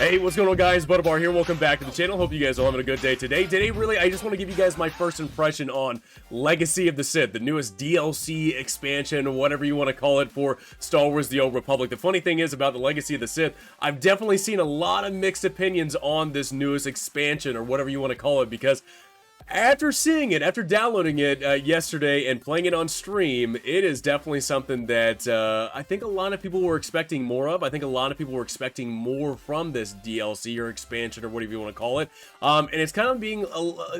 Hey, what's going on, guys? Butterbar here. Welcome back to the channel. Hope you guys are having a good day today. Really, I just want to give you guys my first impression on Legacy of the Sith, the newest DLC expansion, whatever you want to call it, for Star Wars The Old Republic. The funny thing is about the Legacy of the Sith, I've definitely seen a lot of mixed opinions on this newest expansion, or whatever you want to call it, because after seeing it, after downloading it yesterday and playing it on stream, it is definitely something that I think a lot of people were expecting more of. I think a lot of people were expecting more from this DLC or expansion or whatever you want to call it. And it's kind of being,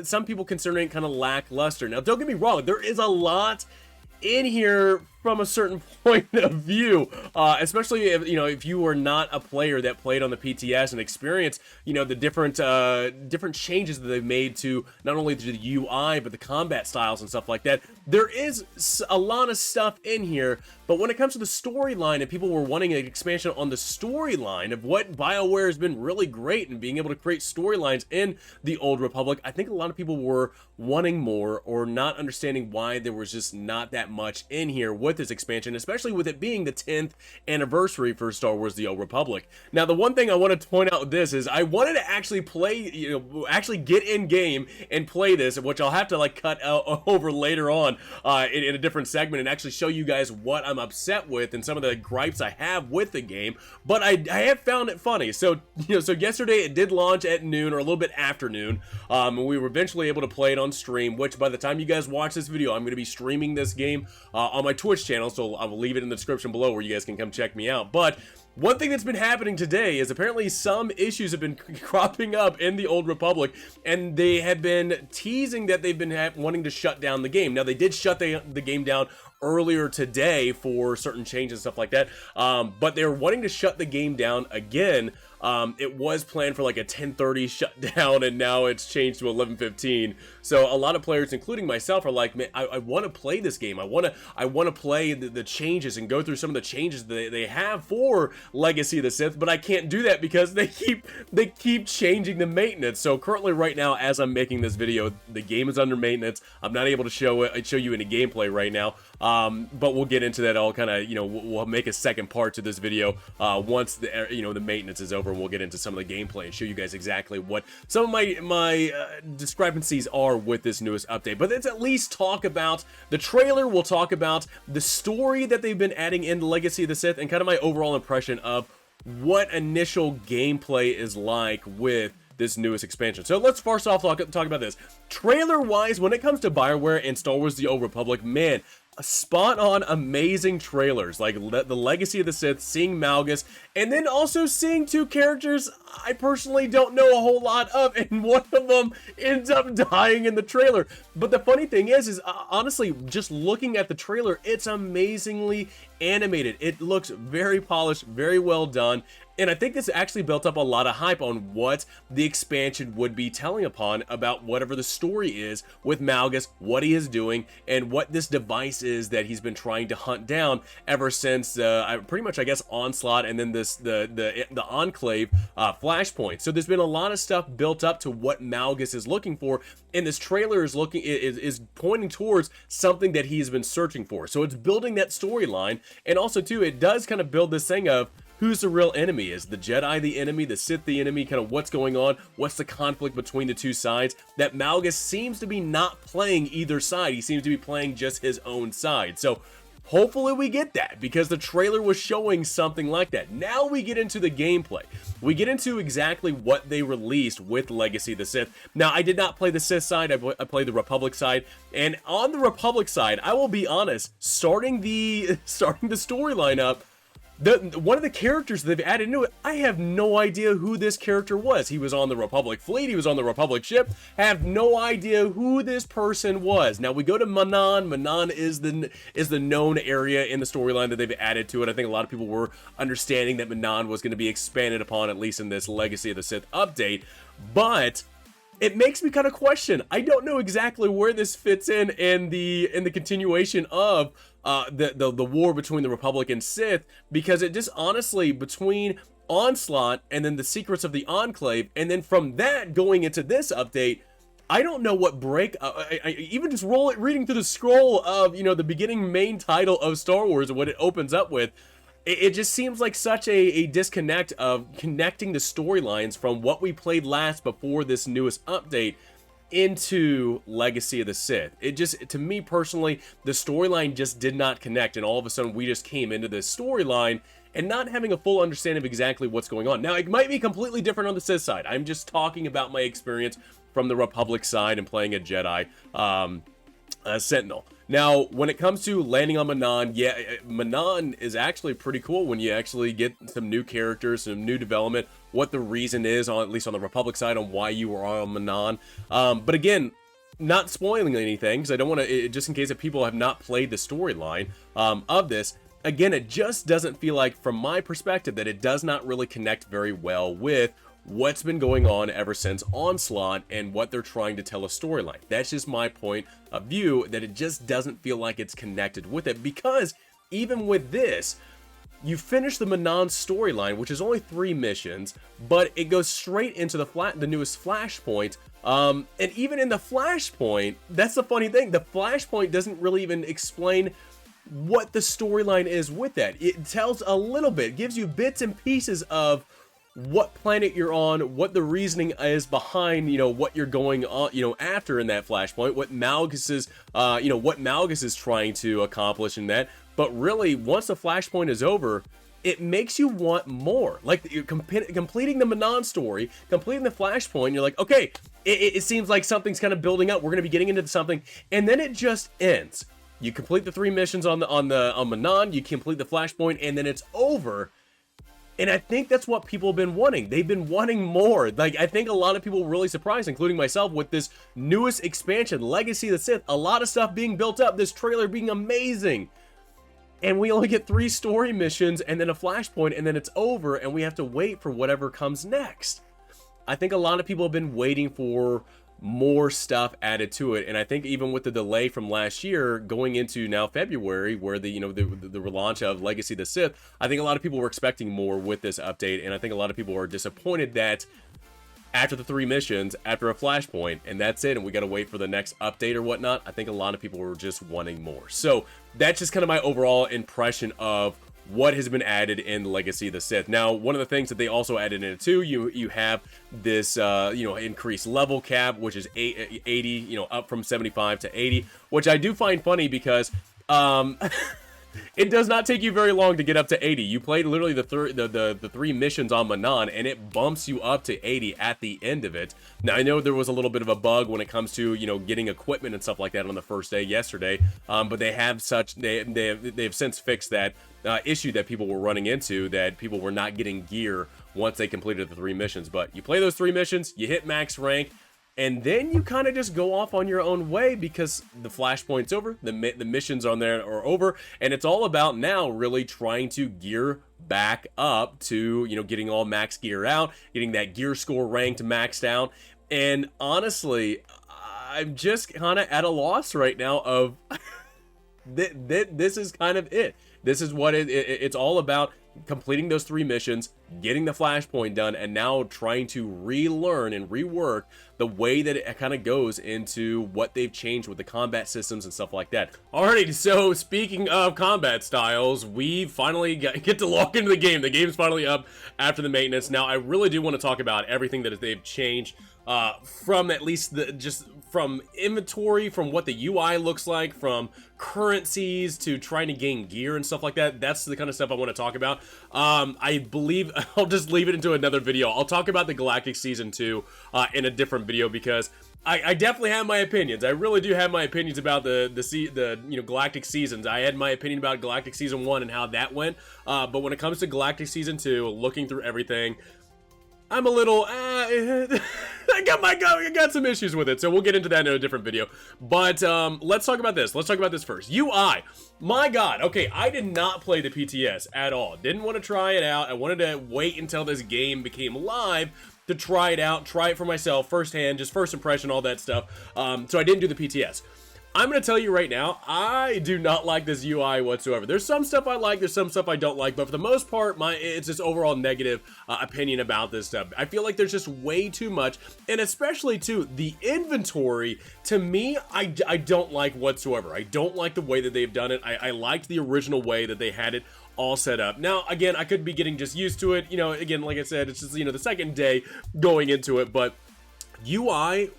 some people considering it kind of lackluster. Now, don't get me wrong, there is a lot in here from a certain point of view, especially if, if you were not a player that played on the PTS and experienced, the different changes that they've made to not only the UI, but the combat styles and stuff like that. There is a lot of stuff in here, but when it comes to the storyline, and people were wanting an expansion on the storyline of what BioWare has been really great in being able to create storylines in the Old Republic, I think a lot of people were wanting more or not understanding why there was just not that much in here with this expansion, especially with it being the 10th anniversary for Star Wars The Old Republic. Now, the one thing I wanted to point out with this is I wanted to actually play, actually get in game and play this, which I'll have to cut out over later on in a different segment and actually show you guys what I'm upset with and some of the gripes I have with the game. But I have found it funny. So, so yesterday it did launch at noon or a little bit after noon. We were eventually able to play it on stream, which by the time you guys watch this video, I'm going to be streaming this game on my Twitch channel, so I will leave it in the description below where you guys can come check me out. But one thing that's been happening today is apparently some issues have been cropping up in the Old Republic, and they have been teasing that they've been wanting to shut down the game. Now, they did shut the game down earlier today for certain changes and stuff like that, but they're wanting to shut the game down again. It was planned for like a 10:30 shutdown, and now it's changed to 11:15. So a lot of players, including myself, are like, man, I want to play this game. I want to play the changes and go through some of the changes that they have for Legacy of the Sith, but I can't do that because they keep changing the maintenance. So currently, right now, as I'm making this video, the game is under maintenance. I'm not able to show you any gameplay right now. But we'll get into that all kind of, we'll make a second part to this video once the maintenance is over, and we'll get into some of the gameplay and show you guys exactly what some of my discrepancies are with this newest update. But let's at least talk about the trailer. We'll talk about the story that they've been adding in Legacy of the Sith and kind of my overall impression of what initial gameplay is like with this newest expansion. So let's first off talk about this. Trailer-wise, when it comes to BioWare and Star Wars The Old Republic, man, spot-on amazing trailers, like the Legacy of the Sith, seeing Malgus, and then also seeing two characters I personally don't know a whole lot of, and one of them ends up dying in the trailer. But the funny thing is honestly, just looking at the trailer, it's amazingly animated. It looks very polished, very well done, and I think this actually built up a lot of hype on what the expansion would be telling upon about whatever the story is with Malgus, what he is doing, and what this device is that he's been trying to hunt down ever since pretty much, I guess, Onslaught, and then the Enclave flashpoint. So there's been a lot of stuff built up to what Malgus is looking for, and this trailer is pointing towards something that he's been searching for. So it's building that storyline, and also too, it does kind of build this thing of who's the real enemy. Is the Jedi the enemy, the Sith the enemy, kind of what's going on, what's the conflict between the two sides. That Malgus seems to be not playing either side, he seems to be playing just his own side. So hopefully we get that, because the trailer was showing something like that. Now we get into the gameplay. We get into exactly what they released with Legacy of the Sith. Now, I did not play the Sith side, I played the Republic side, and on the Republic side, I will be honest, starting the storyline up, one of the characters that they've added into it, I have no idea who this character was. He was on the Republic fleet, he was on the Republic ship. I have no idea who this person was. Now we go to Manon. Manon is the known area in the storyline that they've added to it. I think a lot of people were understanding that Manon was going to be expanded upon, at least in this Legacy of the Sith update. But it makes me kind of question. I don't know exactly where this fits in the continuation of the war between the Republic and Sith, because it just honestly, between Onslaught and then the Secrets of the Enclave, and then from that going into this update, I don't know what break. I even just reading through the scroll of the beginning main title of Star Wars and what it opens up with. it just seems like such a disconnect of connecting the storylines from what we played last before this newest update into Legacy of the Sith. It just, to me personally, the storyline just did not connect, and all of a sudden we just came into this storyline and not having a full understanding of exactly what's going on. Now, it might be completely different on the Sith side. I'm just talking about my experience from the Republic side and playing a Jedi Sentinel. Now, when it comes to landing on Manon, yeah, Manon is actually pretty cool when you actually get some new characters, some new development, what the reason is, at least on the Republic side, on why you were on Manon. But again, not spoiling anything, because I don't want to, just in case if people have not played the storyline of this, again, it just doesn't feel like, from my perspective, that it does not really connect very well with what's been going on ever since Onslaught and what they're trying to tell a storyline. That's just my point of view, that it just doesn't feel like it's connected with it, because even with this, you finish the Manon storyline, which is only 3 missions, but it goes straight into the newest flashpoint. And even in the flashpoint, that's the funny thing, the flashpoint doesn't really even explain what the storyline is with that. It tells a little bit, gives you bits and pieces of what planet you're on, what the reasoning is behind, what you're going on, after in that flashpoint, what Malgus is trying to accomplish in that. But really, once the flashpoint is over, it makes you want more. Like, you're completing the Manon story, completing the flashpoint, you're like, okay, it seems like something's kind of building up. We're going to be getting into something, and then it just ends. You complete the 3 missions on Manon, you complete the flashpoint, and then it's over. And I think that's what people have been wanting. They've been wanting more. Like, I think a lot of people were really surprised, including myself, with this newest expansion, Legacy of the Sith. A lot of stuff being built up, this trailer being amazing. And we only get 3 story missions and then a flashpoint, and then it's over, and we have to wait for whatever comes next. I think a lot of people have been waiting for more stuff added to it, and I think even with the delay from last year going into now February, where the relaunch of Legacy of the Sith, I think a lot of people were expecting more with this update, and I think a lot of people are disappointed that after the 3 missions, after a flashpoint, and that's it, and we got to wait for the next update or whatnot, I think a lot of people were just wanting more. So that's just kind of my overall impression of what has been added in Legacy of the Sith. Now, one of the things that they also added in it too, you have this increased level cap, which is 80, up from 75 to 80, which I do find funny because it does not take you very long to get up to 80. You played literally the 3 missions on Manon, and it bumps you up to 80 at the end of it. Now, I know there was a little bit of a bug when it comes to, getting equipment and stuff like that on the first day yesterday, but they have since fixed that issue that people were running into, that people were not getting gear once they completed the 3 missions. But you play those 3 missions, you hit max rank, and then you kind of just go off on your own way, because the flashpoint's over, the missions on there are over, and it's all about now really trying to gear back up to, getting all max gear out, getting that gear score ranked maxed out. And honestly, I'm just kind of at a loss right now of this is kind of it. This is what it's all about. Completing those 3 missions, getting the flashpoint done, and now trying to relearn and rework the way that it kind of goes into what they've changed with the combat systems and stuff like that. Alrighty, so speaking of combat styles, we finally get to log into the game. The game's finally up after the maintenance. Now, I really do want to talk about everything that they've changed from at least from inventory, from what the UI looks like, from currencies to trying to gain gear and stuff like that. That's the kind of stuff I want to talk about. I believe I'll just leave it into another video. I'll talk about the Galactic Season 2 in a different video, because I definitely have my opinions. I really do have my opinions about the Galactic Seasons. I had my opinion about Galactic Season 1 and how that went, but when it comes to Galactic Season 2, looking through everything, I'm a little, I got some issues with it, so we'll get into that in a different video. But let's talk about this. Let's talk about this first. UI. My God. Okay, I did not play the PTS at all. Didn't want to try it out. I wanted to wait until this game became live to try it out, try it for myself firsthand, just first impression, all that stuff. So I didn't do the PTS. I'm going to tell you right now, I do not like this UI whatsoever. There's some stuff I like, there's some stuff I don't like, but for the most part, it's just overall negative opinion about this stuff. I feel like there's just way too much, and especially too, the inventory, to me, I don't like whatsoever. I don't like the way that they've done it. I liked the original way that they had it all set up. Now, again, I could be getting just used to it. You know, again, like I said, it's just, you know, the second day going into it, but UI,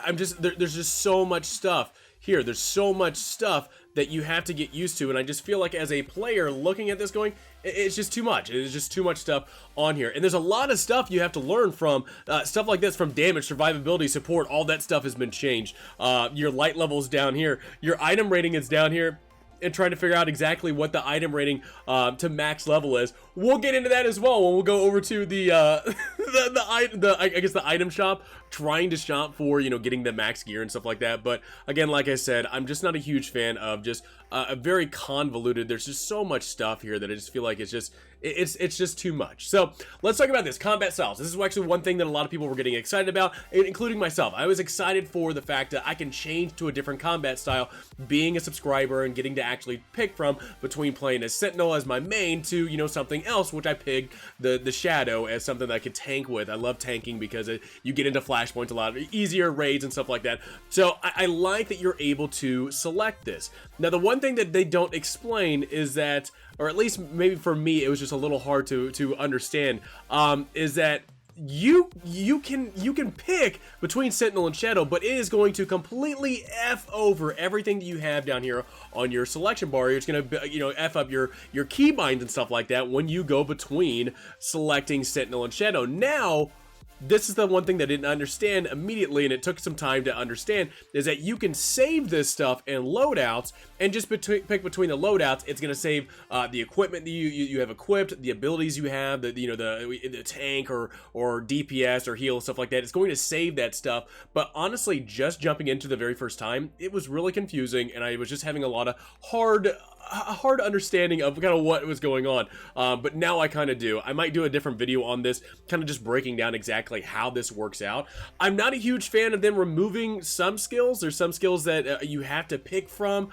I'm just, there's just so much stuff here. There's so much stuff that you have to get used to, and I just feel like as a player looking at this going, it's just too much. It's just too much stuff on here, and there's a lot of stuff you have to learn from, stuff like this, from damage, survivability, support, all that stuff has been changed. Your light levels down here, your item rating is down here, and trying to figure out exactly what the item rating to max level is. We'll get into that as well when we'll go over to the I guess the item shop, trying to shop for, you know, getting the max gear and stuff like that. But again, like I said, I'm just not a huge fan of just a very convoluted. There's just so much stuff here that I just feel like it's just too much. So let's talk about this combat styles. This is actually one thing that a lot of people were getting excited about, including myself. I was excited for the fact that I can change to a different combat style, being a subscriber and getting to actually pick from between playing as Sentinel as my main to, you know, something else, which I picked the Shadow as something that I could tank with. I love tanking because you get into flashpoints a lot easier, raids and stuff like that. So I like that you're able to select this. Now, the one thing that they don't explain is that, or at least maybe for me, it was just a little hard to understand, is that you can pick between Sentinel and Shadow, but it is going to completely F over everything that you have down here on your selection bar. It's going to, you know, F up your keybinds and stuff like that when you go between selecting Sentinel and Shadow. Now, this is the one thing that I didn't understand immediately, and it took some time to understand, is that you can save this stuff in loadouts, and just pick between the loadouts. It's going to save the equipment that you have equipped, the abilities you have, the tank or DPS or heal, stuff like that. It's going to save that stuff. But honestly, just jumping into the very first time, it was really confusing, and I was just having a lot of hard understanding of kind of what was going on, but now I kind of do. I might do a different video on this, kind of just breaking down exactly how this works out. I'm not a huge fan of them removing some skills. There's some skills that you have to pick from,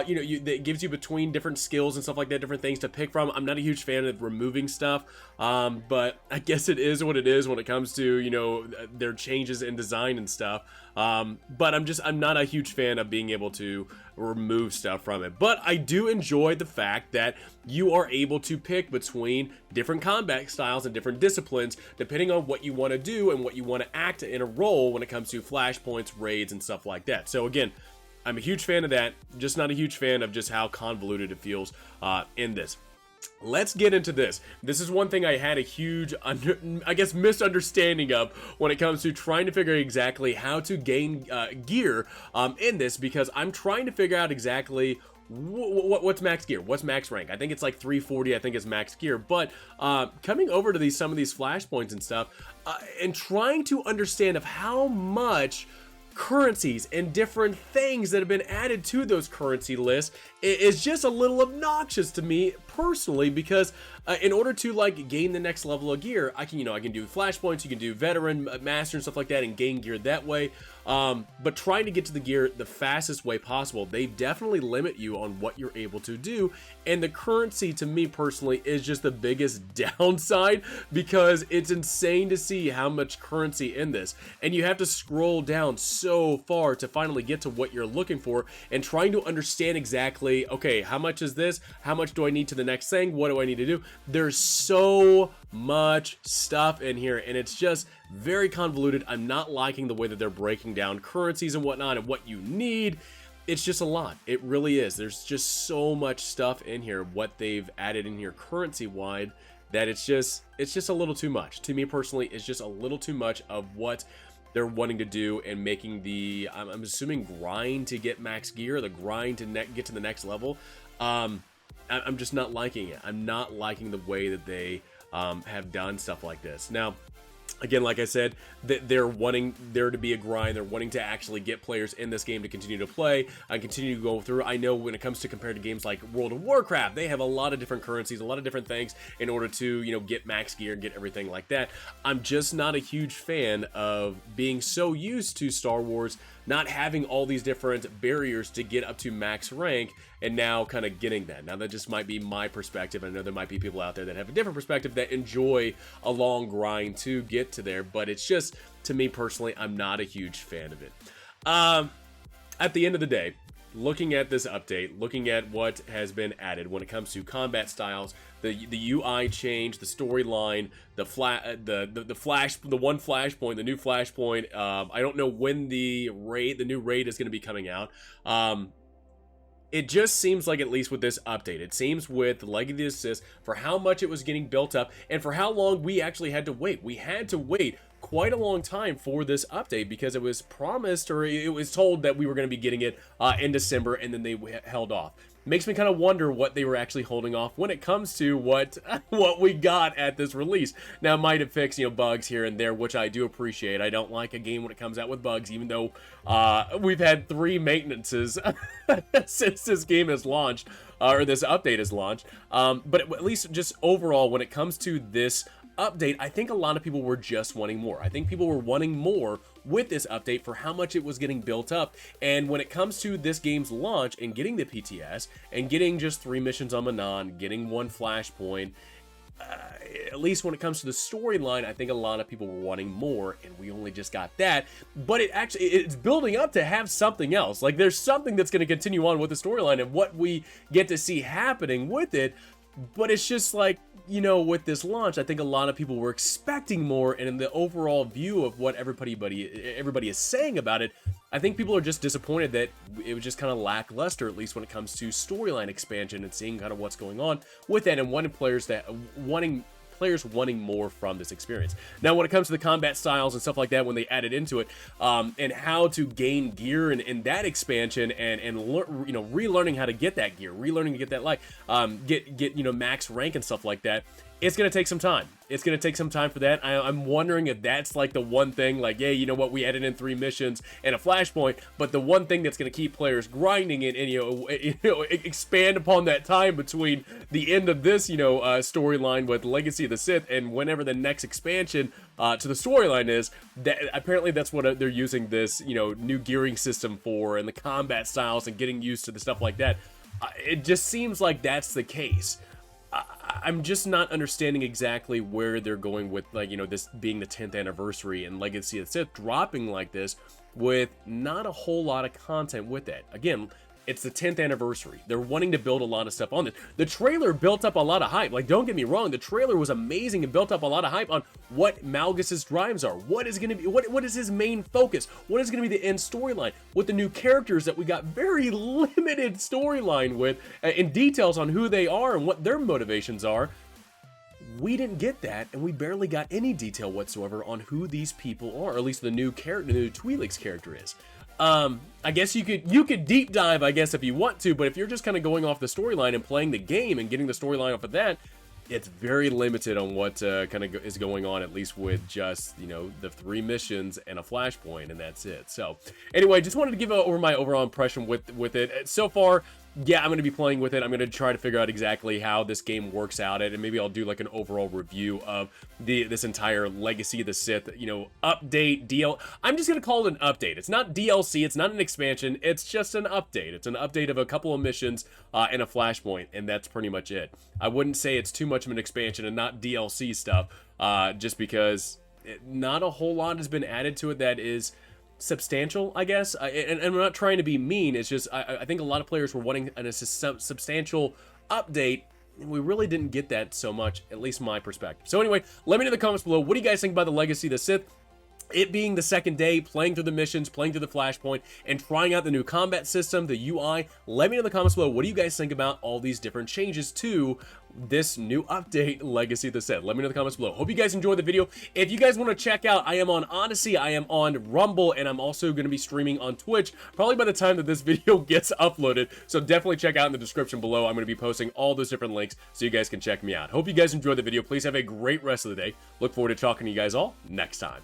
you know, that gives you between different skills and stuff like that, different things to pick from. I'm not a huge fan of removing stuff, but I guess it is what it is when it comes to, you know, their changes in design and stuff. But I'm not a huge fan of being able to remove stuff from it. But I do enjoy the fact that you are able to pick between different combat styles and different disciplines depending on what you want to do and what you want to act in a role when it comes to flashpoints, raids, and stuff like that. So again, I'm a huge fan of that, just not a huge fan of just how convoluted it feels in this. Let's get into this. This is one thing I had a huge, I guess, misunderstanding of when it comes to trying to figure out exactly how to gain gear in this, because I'm trying to figure out exactly what's max gear, what's max rank. I think it's like 340, I think is max gear. But coming over to some of these flashpoints and stuff, and trying to understand of how much currencies and different things that have been added to those currency lists is just a little obnoxious to me personally, because in order to like gain the next level of gear, I can do flashpoints, you can do veteran, master, and stuff like that, and gain gear that way. But trying to get to the gear the fastest way possible, they definitely limit you on what you're able to do. And the currency, to me personally, is just the biggest downside, because it's insane to see how much currency in this, and you have to scroll down so far to finally get to what you're looking for, and trying to understand exactly, okay, how much is this, how much do I need to the next thing, what do I need to do? There's so much stuff in here, and it's just very convoluted. I'm not liking the way that they're breaking down currencies and whatnot and what you need. It's just a lot. It really is. There's just so much stuff in here, what they've added in here currency wide, that it's just a little too much. To me personally, it's just a little too much of what they're wanting to do, and making the, I'm assuming, grind to get max gear, the grind to get to the next level. I'm just not liking it. I'm not liking the way that they have done stuff like this. Now, again, like I said, they're wanting there to be a grind. They're wanting to actually get players in this game to continue to play and continue to go through. I know when it comes to compared to games like World of Warcraft, they have a lot of different currencies, a lot of different things in order to, you know, get max gear and get everything like that. I'm just not a huge fan of being so used to Star Wars not having all these different barriers to get up to max rank, and now kind of getting that. Now that just might be my perspective. I know there might be people out there that have a different perspective that enjoy a long grind to get to there, but it's just, to me personally, I'm not a huge fan of it. At the end of the day, looking at this update, looking at what has been added when it comes to combat styles, the UI change, the storyline, the one flashpoint, the new flashpoint. I don't know when the new raid is going to be coming out. It just seems like, at least with this update, it seems with Legacy of the Sith, for how much it was getting built up and for how long we actually had to wait. We had to wait quite a long time for this update because it was promised, or it was told that we were going to be getting it in December, and then they held off. Makes me kind of wonder what they were actually holding off when it comes to what we got at this release. Now, it might have fixed, bugs here and there, which I do appreciate. I don't like a game when it comes out with bugs, even though we've had 3 maintenances since this game has launched, or this update has launched. But at least just overall, when it comes to this update, I think a lot of people were just wanting more. I think people were wanting more with this update for how much it was getting built up. And when it comes to this game's launch and getting the PTS and getting just 3 missions on Manon, getting 1 flashpoint, at least when it comes to the storyline, I think a lot of people were wanting more, and we only just got that. But it's building up to have something else. Like, there's something that's going to continue on with the storyline and what we get to see happening with it. But it's just like, with this launch, I think a lot of people were expecting more, and in the overall view of what everybody is saying about it, I think people are just disappointed that it was just kind of lackluster, at least when it comes to storyline expansion and seeing kind of what's going on with that, and wanting players wanting more from this experience. Now, when it comes to the combat styles and stuff like that, when they added into it, and how to gain gear in that expansion, and relearning how to get that gear, relearning to get that get max rank and stuff like that, it's going to take some time. It's going to take some time for that. I'm wondering if that's like the one thing, like, yeah, you know what, we added in 3 missions and a flashpoint, but the one thing that's going to keep players grinding it and, expand upon that time between the end of this, storyline with Legacy of the Sith and whenever the next expansion to the storyline is, that apparently that's what they're using this, new gearing system for, and the combat styles and getting used to the stuff like that. It just seems like that's the case. I'm just not understanding exactly where they're going with, this being the 10th anniversary and Legacy of the Sith dropping like this with not a whole lot of content with it. Again, it's the 10th anniversary. They're wanting to build a lot of stuff on this. The trailer built up a lot of hype. Like, don't get me wrong, the trailer was amazing and built up a lot of hype on what Malgus's drives are. What is going to be, what is his main focus? What is going to be the end storyline? With the new characters that we got very limited storyline with, and details on who they are and what their motivations are. We didn't get that, and we barely got any detail whatsoever on who these people are, or at least the new character, the new Twi'lek's character is. I guess you could deep dive, I guess, if you want to, but if you're just kind of going off the storyline and playing the game and getting the storyline off of that, it's very limited on what kind of is going on, at least with just, the 3 missions and a flashpoint, and that's it. So, anyway, just wanted to give over my overall impression with it. So far, yeah, I'm going to be playing with it. I'm going to try to figure out exactly how this game works out, and maybe I'll do like an overall review of this entire Legacy of the Sith, update, I'm just going to call it an update. It's not DLC, it's not an expansion, it's just an update. It's an update of a couple of missions and a flashpoint, and that's pretty much it. I wouldn't say it's too much of an expansion and not DLC stuff, just because not a whole lot has been added to it that is substantial, I guess. And I'm not trying to be mean, it's just I think a lot of players were wanting a substantial update, and we really didn't get that so much, at least my perspective. So anyway, let me know in the comments below, what do you guys think about the Legacy of the Sith? It being the second day, playing through the missions, playing through the flashpoint, and trying out the new combat system, the UI. Let me know in the comments below, what do you guys think about all these different changes to this new update, Legacy of the Sith? Let me know in the comments below. Hope you guys enjoyed the video. If you guys want to check out, I am on Odyssey, I am on Rumble, and I'm also going to be streaming on Twitch, probably by the time that this video gets uploaded. So definitely check out in the description below. I'm going to be posting all those different links so you guys can check me out. Hope you guys enjoyed the video. Please have a great rest of the day. Look forward to talking to you guys all next time.